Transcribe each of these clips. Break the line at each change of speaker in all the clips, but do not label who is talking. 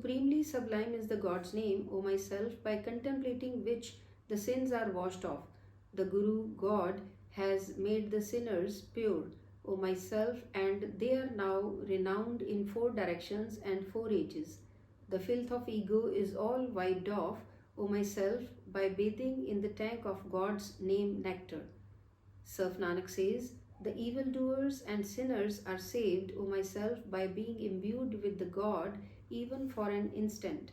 Supremely sublime is the God's name, O myself, by contemplating which the sins are washed off. The Guru, God, has made the sinners pure, O myself, and they are now renowned in 4 directions and 4 ages. The filth of ego is all wiped off, O myself, by bathing in the tank of God's name nectar. Serf Nanak says, the evildoers and sinners are saved, O myself, by being imbued with the God even for an instant.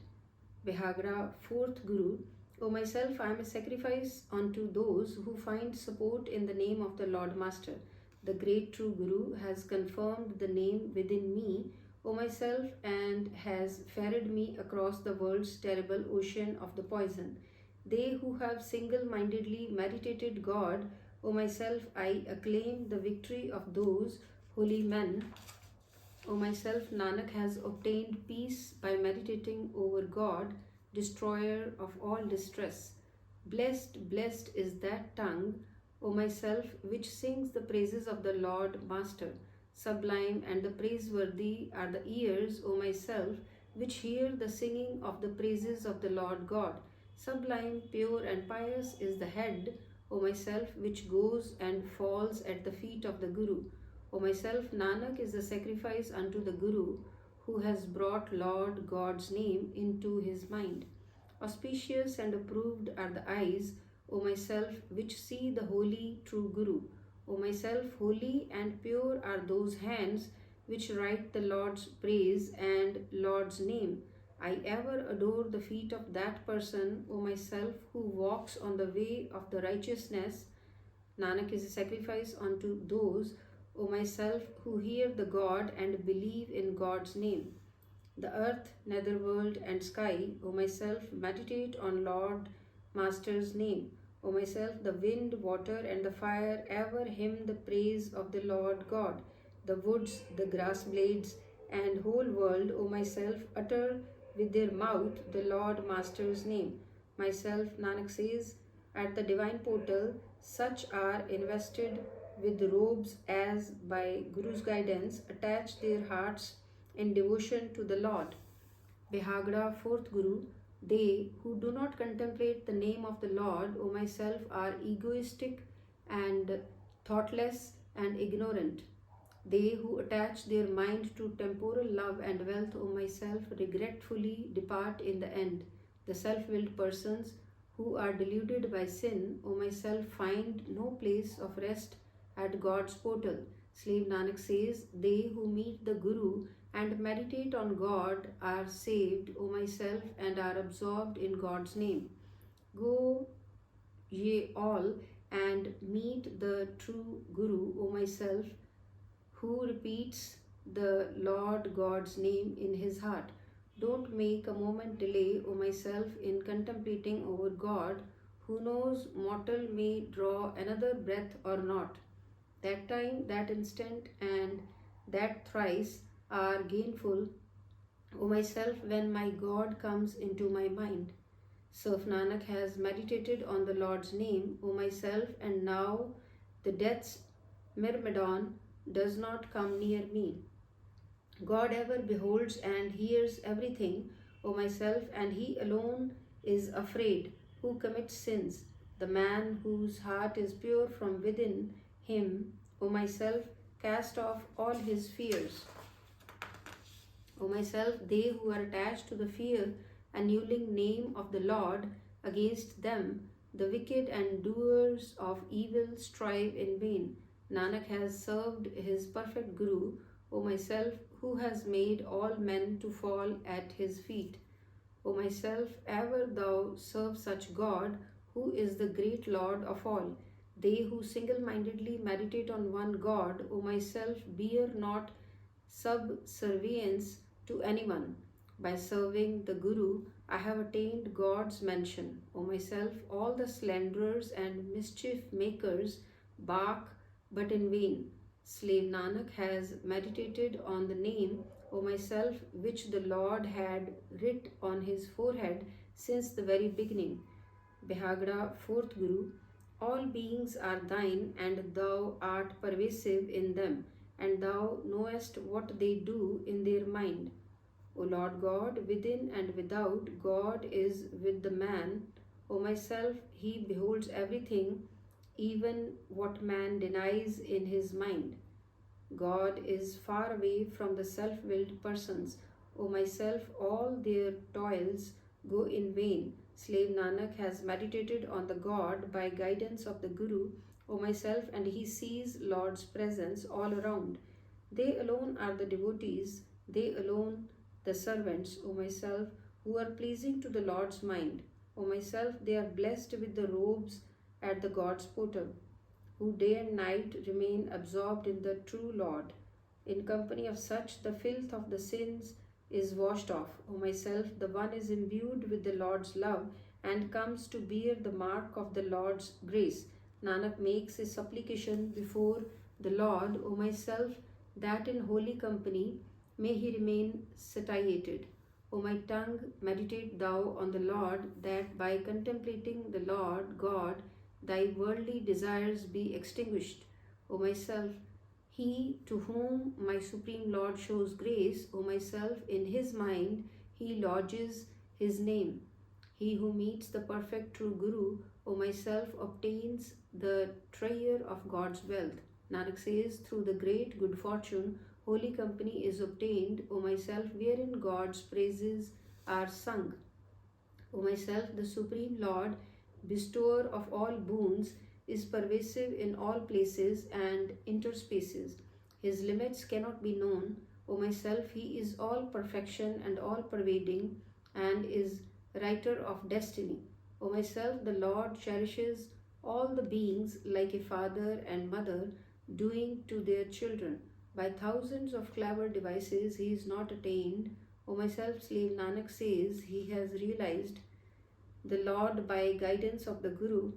Waheguru, 4th Guru, O myself, I am a sacrifice unto those who find support in the name of the Lord Master. The great true Guru has confirmed the name within me, O myself, and has ferried me across the world's terrible ocean of the poison. They who have single-mindedly meditated God, O myself, I acclaim the victory of those holy men. O myself, Nanak has obtained peace by meditating over God, destroyer of all distress. Blessed, blessed is that tongue, O myself, which sings the praises of the Lord Master. Sublime and the praiseworthy are the ears, O myself, which hear the singing of the praises of the Lord God. Sublime, pure and pious is the head, O myself, which goes and falls at the feet of the Guru. O myself, Nanak is the sacrifice unto the Guru, who has brought Lord God's name into his mind. Auspicious and approved are the eyes, O myself, which see the holy true Guru. O myself, holy and pure are those hands which write the Lord's praise and Lord's name. I ever adore the feet of that person, O myself, who walks on the way of the righteousness. Nanak is a sacrifice unto those, O myself, who hear the God and believe in God's name. The earth, netherworld and sky, O myself, meditate on Lord Master's name. O myself, the wind, water and the fire ever hymn the praise of the Lord God. The woods, the grass blades and whole world, O myself, utter with their mouth the Lord Master's name. Myself, Nanak says, at the divine portal, such are invested with robes as by Guru's guidance attach their hearts in devotion to the Lord. Waheguru, 4th Guru, they who do not contemplate the name of the Lord, O myself, are egoistic and thoughtless and ignorant. They who attach their mind to temporal love and wealth, O myself, regretfully depart in the end. The self-willed persons who are deluded by sin, O myself, find no place of rest at God's portal. Slave Nanak says, they who meet the Guru and meditate on God are saved, O myself, and are absorbed in God's name. Go ye all and meet the true Guru, O myself, who repeats the Lord God's name in his heart. Don't make a moment delay, O myself, in contemplating over God, who knows mortal may draw another breath or not. That time, that instant, and that thrice are gainful, O myself, when my God comes into my mind. Serf Nanak has meditated on the Lord's name, O myself, and now the death's myrmidon does not come near me. God ever beholds and hears everything, O myself, and he alone is afraid who commits sins. The man whose heart is pure from within him, O myself, cast off all his fears. O myself, they who are attached to the fear-annulling name of the Lord, against them the wicked and doers of evil strive in vain. Nanak has served his perfect Guru, O myself, who has made all men to fall at his feet. O myself, ever thou serve such God, who is the great Lord of all. They who single-mindedly meditate on one God, O myself, bear not subservience to anyone. By serving the Guru, I have attained God's mention. O myself, all the slanderers and mischief makers bark but in vain. Slave Nanak has meditated on the name, O myself, which the Lord had writ on his forehead since the very beginning. Waheguru, 4th Guru, all beings are thine, and thou art pervasive in them, and thou knowest what they do in their mind. O Lord God, within and without, God is with the man. O myself, he beholds everything, even what man denies in his mind. God is far away from the self willed persons. O myself, all their toils go in vain. Slave Nanak has meditated on the God by guidance of the Guru, O myself, and he sees Lord's presence all around. They alone are the devotees, they alone the servants, O myself, who are pleasing to the Lord's mind. O myself, they are blessed with the robes at the God's portal, who day and night remain absorbed in the true Lord. In company of such, the filth of the sins is washed off. O myself, the one is imbued with the Lord's love and comes to bear the mark of the Lord's grace. Nanak makes his supplication before the Lord, O myself, that in holy company may he remain satiated. O my tongue, meditate thou on the Lord, that by contemplating the Lord God, thy worldly desires be extinguished. O myself, he to whom my Supreme Lord shows grace, O myself, in his mind he lodges his name. He who meets the perfect true Guru, O myself, obtains the treasure of God's wealth. Nanak says, through the great good fortune, holy company is obtained, O myself, wherein God's praises are sung. O myself, the Supreme Lord, bestower of all boons, is pervasive in all places and interspaces. His limits cannot be known. O myself, he is all perfection and all pervading, and is writer of destiny. O myself, the Lord cherishes all the beings like a father and mother doing to their children. By thousands of clever devices he is not attained. O myself, slave Nanak says he has realized the Lord by guidance of the Guru.